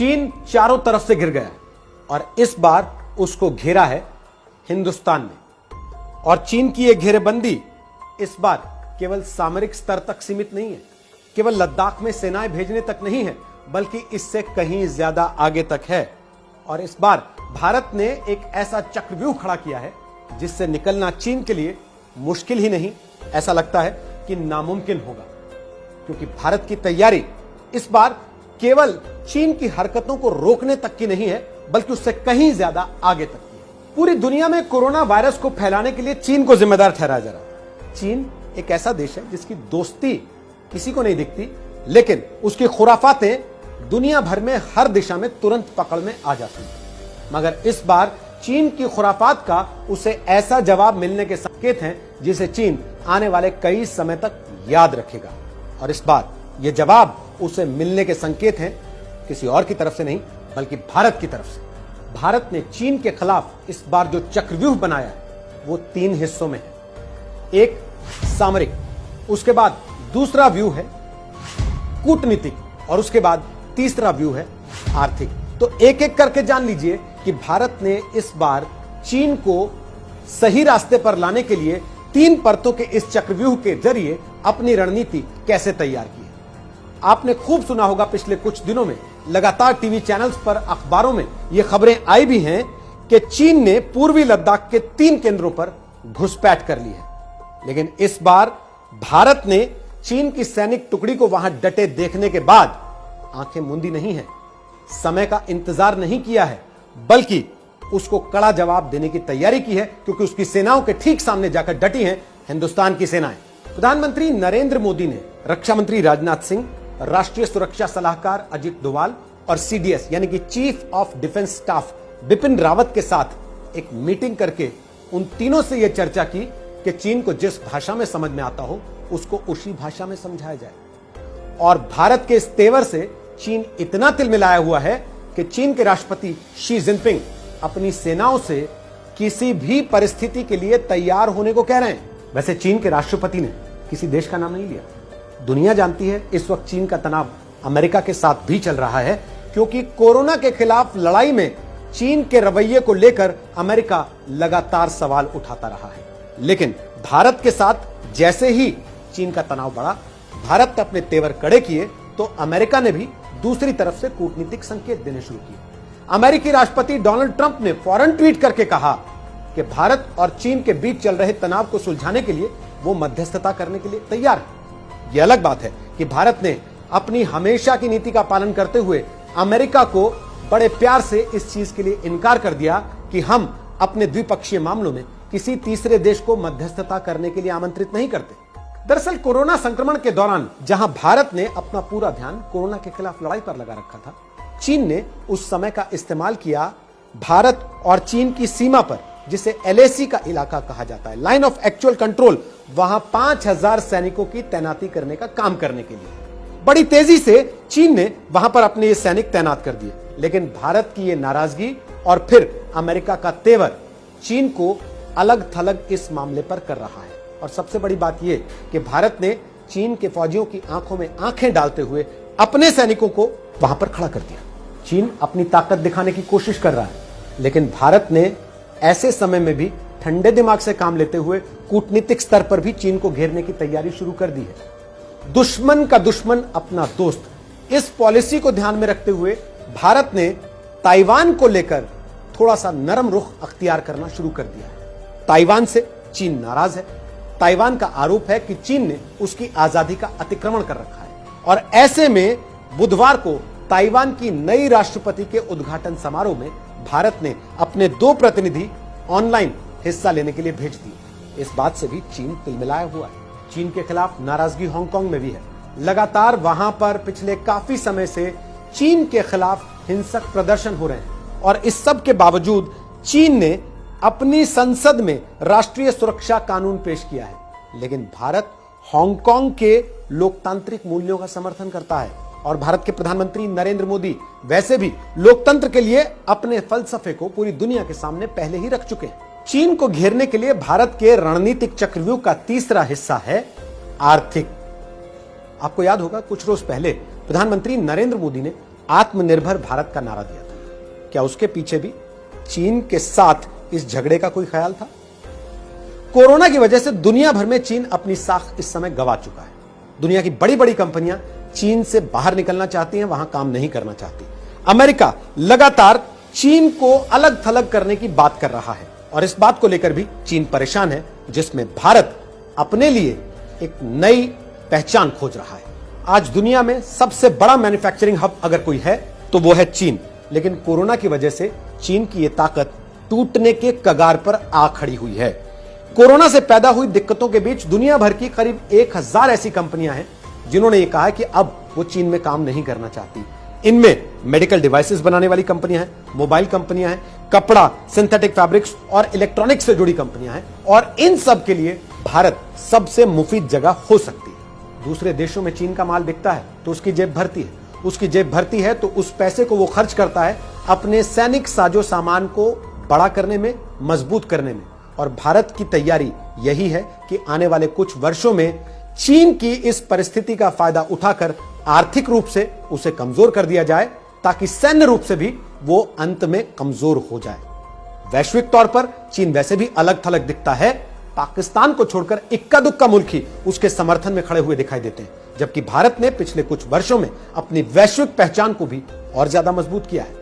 चीन चारों तरफ से घिर गया और इस बार उसको घेरा है हिंदुस्तान ने। और चीन की यह घेरेबंदी इस बार केवल सामरिक स्तर तक सीमित नहीं है, केवल लद्दाख में सेनाएं भेजने तक नहीं है, बल्कि इससे कहीं ज्यादा आगे तक है। और इस बार भारत ने एक ऐसा चक्रव्यूह खड़ा किया है जिससे निकलना चीन के लिए मुश्किल ही नहीं, ऐसा लगता है कि नामुमकिन होगा, क्योंकि भारत की तैयारी इस बार केवल चीन की हरकतों को रोकने तक की नहीं है, बल्कि उससे कहीं ज्यादा आगे तक की है। पूरी दुनिया में कोरोना वायरस को फैलाने के लिए चीन को जिम्मेदार ठहराया जा रहा है। चीन एक ऐसा देश है जिसकी दोस्ती किसी को नहीं दिखती, लेकिन उसकी खुराफातें दुनिया भर में हर दिशा में तुरंत पकड़ में आ जाती हैं। मगर इस बार चीन की खुराफात का उसे ऐसा जवाब मिलने के संकेत हैं जिसे चीन आने वाले कई समय तक याद रखेगा। और इस बार यह जवाब उसे मिलने के संकेत हैं किसी और की तरफ से नहीं, बल्कि भारत की तरफ से। भारत ने चीन के खिलाफ इस बार जो चक्रव्यूह बनाया है वो 3 हिस्सों में है। एक सामरिक, उसके बाद दूसरा व्यूह है कूटनीतिक, और उसके बाद तीसरा व्यू है आर्थिक। तो एक एक करके जान लीजिए कि भारत ने इस बार चीन को सही रास्ते पर लाने के लिए 3 परतों के इस चक्रव्यूह के जरिए अपनी रणनीति कैसे तैयार की है। आपने खूब सुना होगा, पिछले कुछ दिनों में लगातार टीवी चैनल्स पर, अखबारों में ये खबरें आई भी हैं कि चीन ने पूर्वी लद्दाख के 3 केंद्रों पर घुसपैठ कर ली है। लेकिन इस बार भारत ने चीन की सैनिक टुकड़ी को वहां डटे देखने के बाद आंखें मूंदी नहीं है, समय का इंतजार नहीं किया है, बल्कि उसको कड़ा जवाब देने की तैयारी की है, क्योंकि उसकी सेनाओं के ठीक सामने जाकर डटी हैं हिंदुस्तान की सेनाएं। प्रधानमंत्री नरेंद्र मोदी ने रक्षा मंत्री राजनाथ सिंह, राष्ट्रीय सुरक्षा सलाहकार अजित डोवाल और सीडीएस यानी कि chief of defence staff Bipin Rawat के साथ एक मीटिंग करके उन तीनों से यह चर्चा की कि चीन को जिस भाषा में समझ में आता हो उसको उसी भाषा में समझाया जाए। और भारत के इस तेवर से चीन इतना तिलमिलाया हुआ है कि चीन के राष्ट्रपति शी जिनपिंग अपनी सेनाओं से किसी भी परिस्थिति के लिए तैयार होने को कह रहे हैं। वैसे चीन के राष्ट्रपति ने किसी देश का नाम नहीं लिया। दुनिया जानती है इस वक्त चीन का तनाव अमेरिका के साथ भी चल रहा है, क्योंकि कोरोना के खिलाफ लड़ाई में चीन के रवैये को लेकर अमेरिका लगातार सवाल उठाता रहा है। लेकिन भारत के साथ जैसे ही चीन का तनाव बढ़ा, भारत ने अपने तेवर कड़े किए, तो अमेरिका ने भी दूसरी तरफ से कूटनीतिक संकेत देने शुरू किए। अमेरिकी राष्ट्रपति डोनाल्ड ट्रंप ने फौरन ट्वीट करके कहा कि भारत और चीन के बीच चल रहे तनाव को सुलझाने के लिए वो मध्यस्थता करने के लिए तैयार है। यह अलग बात है कि भारत ने अपनी हमेशा की नीति का पालन करते हुए अमेरिका को बड़े प्यार से इस चीज के लिए इनकार कर दिया कि हम अपने द्विपक्षीय मामलों में किसी तीसरे देश को मध्यस्थता करने के लिए आमंत्रित नहीं करते। दरअसल कोरोना संक्रमण के दौरान जहां भारत ने अपना पूरा ध्यान कोरोना के खिलाफ लड़ाई पर लगा रखा था, चीन ने उस समय का इस्तेमाल किया भारत और चीन की सीमा पर, जिसे एलएसी का इलाका कहा जाता है, लाइन ऑफ एक्चुअल कंट्रोल, वहां 5000 सैनिकों की तैनाती करने का काम करने के लिए। बड़ी तेजी से चीन ने वहां पर अपने ये सैनिक तैनात कर दिए। लेकिन भारत की ये नाराजगी और फिर अमेरिका का तेवर चीन को अलग थलग इस मामले पर कर रहा है। और सबसे बड़ी बात यह कि भारत ने चीन के फौजियों की आंखों में आंखें डालते हुए अपने सैनिकों को वहां पर खड़ा कर दिया। चीन अपनी ताकत दिखाने की कोशिश कर रहा है, लेकिन भारत ने ऐसे समय में भी ठंडे दिमाग से काम लेते हुए कूटनीतिक स्तर पर भी चीन को घेरने की तैयारी शुरू कर दी है। दुश्मन का दुश्मन अपना दोस्त, इस पॉलिसी को ध्यान में रखते हुए भारत ने ताइवान को लेकर थोड़ा सा नरम रुख अख्तियार करना शुरू कर दिया है। ताइवान से चीन नाराज है। ताइवान का आरोप है कि चीन ने उसकी आजादी का अतिक्रमण कर रखा है। और ऐसे में बुधवार को ताइवान की नई राष्ट्रपति के उद्घाटन समारोह में भारत ने अपने 2 प्रतिनिधि ऑनलाइन हिस्सा लेने के लिए भेज दिए। इस बात से भी चीन तिलमिलाया हुआ है। चीन के खिलाफ नाराजगी हांगकांग में भी है। लगातार वहां पर पिछले काफी समय से चीन के खिलाफ हिंसक प्रदर्शन हो रहे हैं, और इस सब के बावजूद चीन ने अपनी संसद में राष्ट्रीय सुरक्षा कानून पेश किया है। लेकिन भारत हांगकांग के लोकतांत्रिक मूल्यों का समर्थन करता है, और भारत के प्रधानमंत्री नरेंद्र मोदी वैसे भी लोकतंत्र के लिए अपने फलसफे को पूरी दुनिया के सामने पहले ही रख चुके हैं। चीन को घेरने के लिए भारत के रणनीतिक चक्रव्यूह का तीसरा हिस्सा है आर्थिक। आपको याद होगा, कुछ रोज पहले प्रधानमंत्री नरेंद्र मोदी ने आत्मनिर्भर भारत का नारा दिया था। क्या उसके पीछे भी चीन के साथ इस झगड़े का कोई ख्याल था? कोरोना की वजह से दुनिया भर में चीन अपनी साख इस समय गंवा चुका है। दुनिया की बड़ी बड़ी कंपनियां चीन से बाहर निकलना चाहती हैं, वहां काम नहीं करना चाहती। अमेरिका लगातार चीन को अलग थलग करने की बात कर रहा है और इस बात को लेकर भी चीन परेशान है, जिसमें भारत अपने लिए एक नई पहचान खोज रहा है। आज दुनिया में सबसे बड़ा मैन्युफैक्चरिंग हब अगर कोई है तो वो है चीन, लेकिन कोरोना की वजह से चीन की यह ताकत टूटने के कगार पर आ खड़ी हुई है। कोरोना से पैदा हुई दिक्कतों के बीच दुनिया भर की करीब 1000 ऐसी कंपनियां हैं जिन्होंने ये कहा है कि अब वो चीन में काम नहीं करना चाहती। इनमें मेडिकल डिवाइसेस बनाने वाली कंपनियां हैं, मोबाइल कंपनियां हैं, कपड़ा, सिंथेटिक फैब्रिक्स और इलेक्ट्रॉनिक्स से जुड़ी कंपनियां हैं और इन सब के लिए भारत सबसे मुफीद जगह हो सकती है। दूसरे देशों में चीन का माल बिकता है तो उसकी जेब भरती है, उसकी जेब भरती है तो उस पैसे को वो खर्च करता है अपने सैनिक साजो सामान को बड़ा करने में, मजबूत करने में। और भारत की तैयारी यही है कि आने वाले कुछ वर्षों में चीन की इस परिस्थिति का फायदा उठाकर आर्थिक रूप से उसे कमजोर कर दिया जाए ताकि सैन्य रूप से भी वो अंत में कमजोर हो जाए। वैश्विक तौर पर चीन वैसे भी अलग थलग दिखता है। पाकिस्तान को छोड़कर इक्का दुक्का मुल्क ही उसके समर्थन में खड़े हुए दिखाई देते हैं, जबकि भारत ने पिछले कुछ वर्षों में अपनी वैश्विक पहचान को भी और ज्यादा मजबूत किया है।